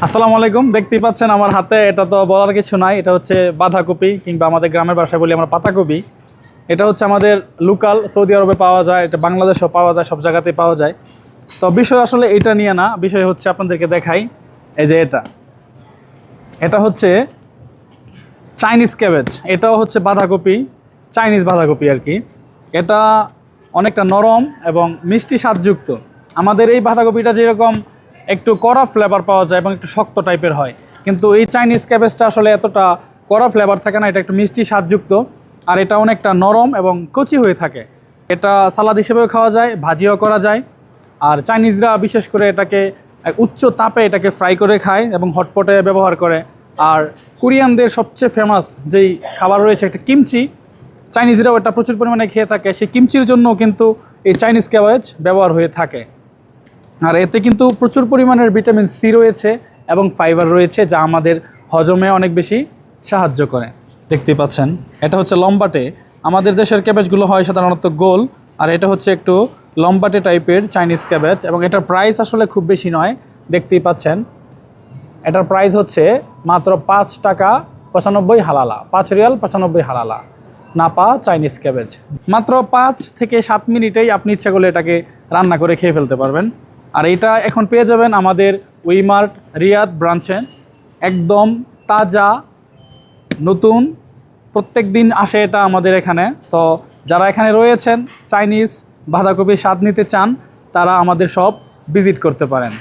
আসসালামু আলাইকুম। দেখতেই পাচ্ছেন আমার হাতে, এটা তো বলার কিছু নাই, এটা হচ্ছে বাঁধাকপি কিংবা আমাদের গ্রামের ভাষায় বলি আমরা পাতাকপি। এটা হচ্ছে আমাদের লোকাল, সৌদি আরবে পাওয়া যায়, এটা বাংলাদেশেও পাওয়া যায়, সব জায়গাতেই পাওয়া যায়। তো বিষয় আসলে এটা নিয়ে না, বিষয় হচ্ছে আপনাদেরকে দেখাই। এই যে এটা হচ্ছে চাইনিজ ক্যাবেজ, এটাও হচ্ছে বাঁধাকপি, চাইনিজ বাঁধাকপি আর কি। এটা অনেকটা নরম এবং মিষ্টি স্বাদযুক্ত। আমাদের এই বাঁধাকপিটা যেরকম একটু কড়া ফ্লেভার পাওয়া যায় এবং একটু শক্ত টাইপের হয়, কিন্তু এই চাইনিজ ক্যাবেজটা আসলে এতটা কড়া ফ্লেভার থাকে না, এটা একটু মিষ্টি স্বাদযুক্ত। আর এটা অনেকটা নরম এবং কচি হয়ে থাকে। এটা সালাদ হিসেবেও খাওয়া যায়, ভাজিও করা যায়। আর চাইনিজরা বিশেষ করে এটাকে উচ্চ তাপে এটাকে ফ্রাই করে খায় এবং হটপটে ব্যবহার করে। আর কোরিয়ানদের সবচেয়ে ফেমাস যেই খাবার রয়েছে একটা কিমচি, চাইনিজরাও এটা প্রচুর পরিমাণে খেয়ে থাকে। সেই কিমচির জন্য কিন্তু এই চাইনিজ ক্যাবেজ ব্যবহার হয়ে থাকে। আর এতে কিন্তু প্রচুর পরিমাণের ভিটামিন সি রয়েছে এবং ফাইবার রয়েছে, যা আমাদের হজমে অনেক বেশি সাহায্য করে। দেখতেই পাচ্ছেন এটা হচ্ছে লম্বাটে। আমাদের দেশের ক্যাবেজগুলো হয় সাধারণত গোল, আর এটা হচ্ছে একটু লম্বাটে টাইপের চাইনিজ ক্যাবেজ। এবং এটার প্রাইস আসলে খুব বেশি নয়, দেখতেই পাচ্ছেন। এটার প্রাইস হচ্ছে মাত্র 5 টাকা 95 halala, 5 Real 95 halala Napa Chinese cabbage. মাত্র 5 থেকে 7 মিনিটেই আপনি ইচ্ছা করলে এটাকে রান্না করে খেয়ে ফেলতে পারবেন। আর এটা এখন পেয়ে যাবেন আমাদের উইমার্ট রিয়াদ ব্রাঞ্চে, একদম তাজা নতুন, প্রত্যেক দিন আসে এটা আমাদের এখানে। তো যারা এখানে রয়েছেন, চাইনিজ বাঁধাকপির স্বাদ নিতে চান, তারা আমাদের সব ভিজিট করতে পারেন।